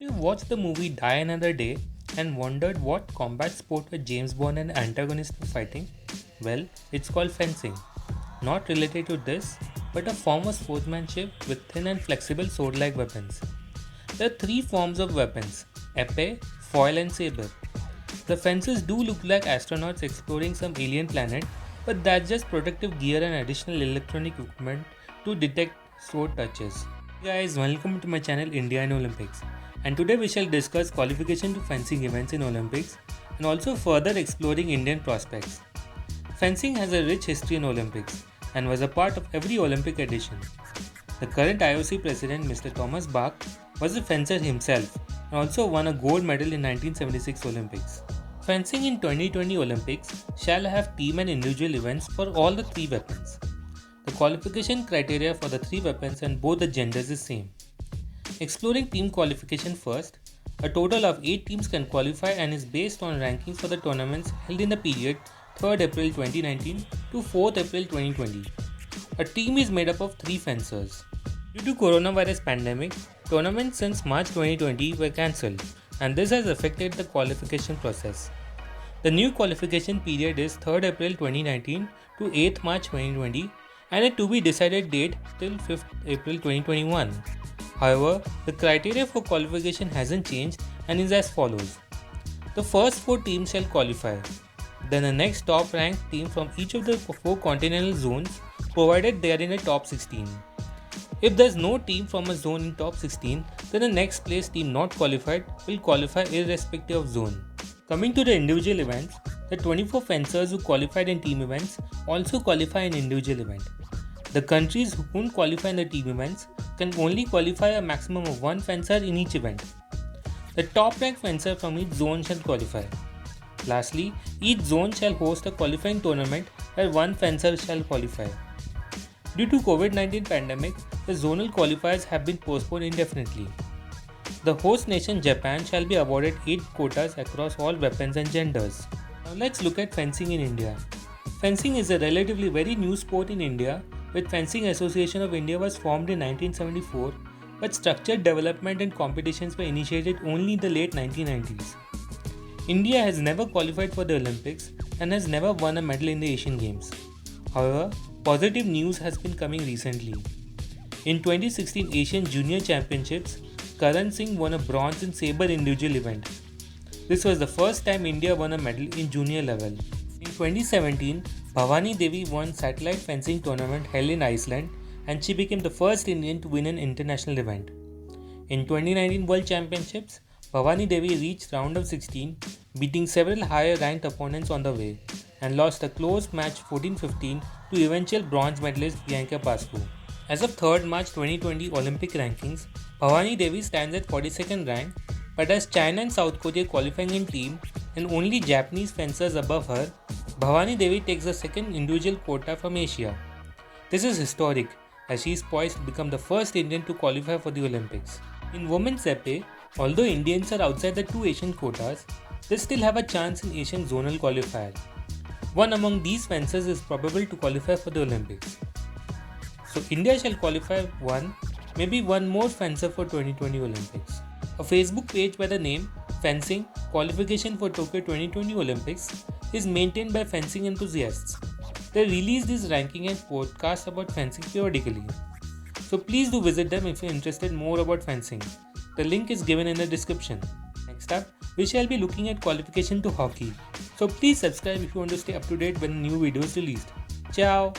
You watched the movie Die Another Day and wondered what combat sport were James Bond and antagonist were fighting? Well, it's called fencing. Not related to this, but a form of sportsmanship with thin and flexible sword like weapons. There are three forms of weapons: epee, foil, and sabre. The fences do look like astronauts exploring some alien planet, but that's just protective gear and additional electronic equipment to detect sword touches. Hey guys, welcome to my channel India and Olympics. And today we shall discuss qualification to fencing events in Olympics and also further exploring Indian prospects. Fencing has a rich history in Olympics and was a part of every Olympic edition. The current IOC president, Mr. Thomas Bach, was a fencer himself and also won a gold medal in 1976 Olympics. Fencing in 2020 Olympics shall have team and individual events for all the three weapons. The qualification criteria for the three weapons and both the genders is same. Exploring team qualification first, a total of 8 teams can qualify and is based on rankings for the tournaments held in the period 3rd April 2019 to 4th April 2020. A team is made up of 3 fencers. Due to coronavirus pandemic, tournaments since March 2020 were cancelled and this has affected the qualification process. The new qualification period is 3rd April 2019 to 8th March 2020 and a to be decided date till 5th April 2021. However, the criteria for qualification hasn't changed and is as follows. The first 4 teams shall qualify. Then the next top ranked team from each of the 4 continental zones provided they are in a top 16. If there is no team from a zone in top 16, then the next place team not qualified will qualify irrespective of zone. Coming to the individual events, the 24 fencers who qualified in team events also qualify in individual event. The countries who won't qualify in the team events can only qualify a maximum of 1 fencer in each event. The top ranked fencer from each zone shall qualify. Lastly, each zone shall host a qualifying tournament where 1 fencer shall qualify. Due to COVID-19 pandemic, the zonal qualifiers have been postponed indefinitely. The host nation Japan shall be awarded 8 quotas across all weapons and genders. Now let's look at fencing in India. Fencing is a relatively very new sport in India, with Fencing Association of India was formed in 1974, but structured development and competitions were initiated only in the late 1990s. India has never qualified for the Olympics and has never won a medal in the Asian Games. However, positive news has been coming recently. In 2016 Asian Junior Championships, Karan Singh won a bronze in sabre individual event. This was the first time India won a medal in junior level. In 2017, Bhavani Devi won satellite fencing tournament held in Iceland and she became the first Indian to win an international event. In 2019 World Championships, Bhavani Devi reached round of 16, beating several higher ranked opponents on the way and lost a close match 14-15 to eventual bronze medalist Bianca Pascu. As of 3rd March 2020 Olympic rankings, Bhavani Devi stands at 42nd rank, but as China and South Korea qualifying in team and only Japanese fencers above her, Bhavani Devi takes the second individual quota from Asia. This is historic as she is poised to become the first Indian to qualify for the Olympics. In women's epee, although Indians are outside the 2 Asian quotas, they still have a chance in Asian zonal qualifier. One among these fencers is probable to qualify for the Olympics. So India shall qualify maybe one more fencer for 2020 Olympics. A Facebook page by the name Fencing Qualification for Tokyo 2020 Olympics is maintained by fencing enthusiasts. They release this ranking and podcasts about fencing periodically. So please do visit them if you're interested more about fencing. The link is given in the description. Next up, we shall be looking at qualification to hockey. So please subscribe if you want to stay up to date when new video is released. Ciao!